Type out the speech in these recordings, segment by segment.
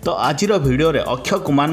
तो आजिर भिडियो रे अक्षय कुमार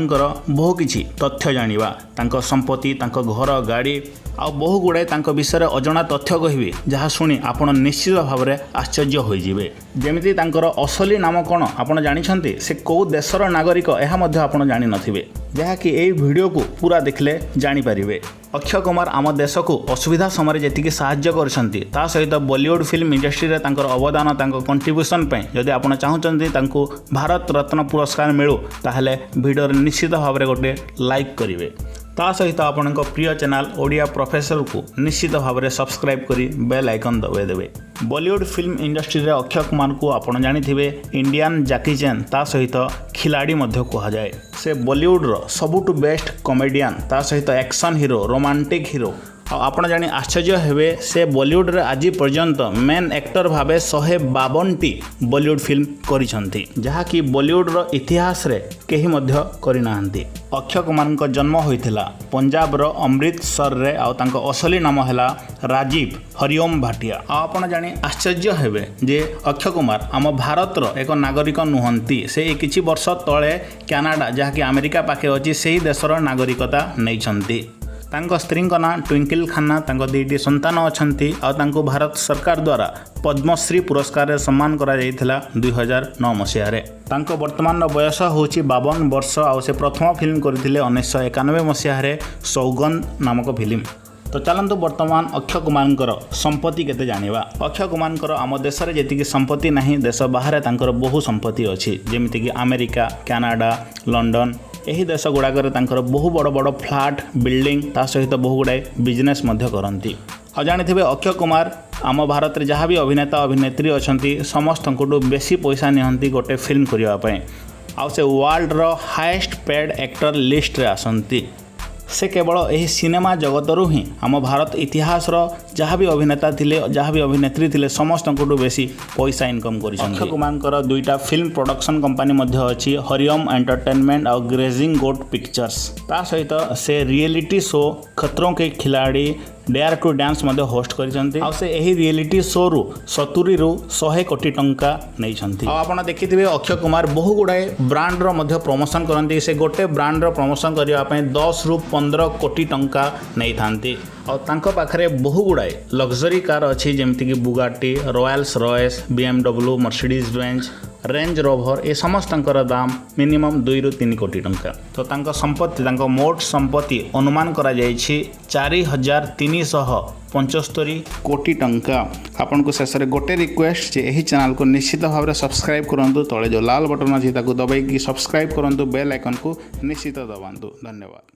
बहु किछि तथ्य जानिबा तांको संपत्ति तांको घर गाड़ी आ बहु गुड़ाए विषय अजଣା तथ्य कहबी जहाँ शुणी आपण निश्चित भाव में आश्चर्य होइजिबे। जेमिति तांकर असली नाम कौन आपण जानिछन्ति से कौ देशर नागरिक यह आपण जानि नथिबे जहाँकि यही भिडियो को पूरा देखले जानि परिबे। अक्षय कुमार आम देश को असुविधा समय जेतिकी साहाय्य करछन्ति ता सहित बॉलीवुड फिल्म इंडस्ट्री रे तांकर अवदान तांकर कंट्रीब्यूशन पे जदि आपण चाहुचन्ति तांको भारत रत्न पुरस्कार मिलू ताहले भिडियो निश्चित भाव में गोटे लाइक करिवे। ता सहित आपण प्रिय चैनल ओडिया प्रोफेसर को निश्चित भाव में सब्सक्राइब करी बेल आइकन दबाई देवे। बॉलीवुड फिल्म इंडस्ट्री रे अक्षय कुमार को आपण जानिथिबे इंडियन जैकी चैन ता सहित खिलाड़ी मध्य कहा जाए। से बॉलीवुड रो सबुठु बेस्ट कॉमेडियन ता सहित एक्शन हीरो रोमांटिक हीरो आपण जानी आश्चर्य हेबे से बॉलीवुड रे आज पर्यंत मेन एक्टर भावे 152टी बॉलीवुड फिल्म करिसंती जहाँ कि बॉलीवुड रो इतिहास रे केही मध्य करि नाहंती। अक्षय कुमार को जन्म होइथिला पंजाब रो अमृतसर रे आ तांको असली नाम हैला राजीव हरिओम भाटिया। आपण जानी आश्चर्य हेबे जे अक्षय कुमार आम भारत रो एक नागरिक नुहंती से किछि वर्ष तळे कनाडा जहाँ कि अमेरिका पाखे अछि सेही देशर नागरिकता नैछंती। तांको स्त्री ना ट्विंकल खन्ना तांको दुईटी संतान अछंती आ तांको भारत सरकार द्वारा पद्मश्री पुरस्कार रे सम्मान करा जायथिला 2009 मसीह रे। तांको वर्तमान बयस होची 52 वर्ष आ से प्रथम फिल्म करथिले 1991 मसीह रे सौगंध नामक फिल्म। तो चलतु वर्तमान अक्षय कुमार संपत्ति केते जानिबा। अक्षय कुमार आम देश में जी संपत्ति नहीं देश बाहर तांकर बहु संपत्ति अच्छी जमीक कि अमेरिका कनाडा लंडन यही देश गुड़ाक बहु बड़ बड़ फ्लैट बिल्डिंग ता सहित बहु गुड़ाए बिजनेस करती। और जानी अक्षय कुमार आम भारत में जहाँ भी अभिनेता अभिनेत्री अच्छा समस्त बेसी पैसा निहंती गोटे फिल्म करने आ से वर्ल्ड रो हाईएस्ट पेड एक्टर लिस्ट रे आसंती। से केवल यही सिनेमा जगतरू ही आम भारत इतिहास जहाँ भी अभिनेता थिले जहाँ भी अभिनेत्री थिले समस्त बेसी पैसा इनकम कर। अक्षय कुमार दुईटा फिल्म प्रोडक्शन कंपनी अच्छी हरिओम एंटरटेनमेंट और ग्रेजिंग गोट पिक्चर्स ता सहित से रियलिटी शो खतरों के खिलाड़ी डेयर टू डांस होस्ट करिसेंती। आ से एही रियलिटी शो रु 70 रु 100 कोटी टंका नैछंती। आपण देखिथिबे अक्षय कुमार बहु गुड़ाए ब्रांड रो मध्य प्रमोशन करंती। से गोटे ब्रांड रो प्रमोशन करिया पय 10 रु 15 कोटी टंका नै थांती। और तांको पाखरे बहु गुड़ाए लग्जरी कार अच्छी जमीक कि Bugatti Rolls Royce BMW Mercedes Benz Range Rover ए समस्त दाम मिनिमम 2 रु 3 कोटी टंका। तो तांको संपत्ति तांको मोट संपत्ति अनुमान करा जायछि 4375 कोटी टंका। आपन को शेष में गोटे रिक्वेस्ट जे एही चैनल को निश्चित भाव में सब्सक्राइब करंतु तळे जो लाल बटन अछि ताकू दबाई कि सब्सक्राइब करंतु बेल आइकन को निश्चित दबांतु। धन्यवाद।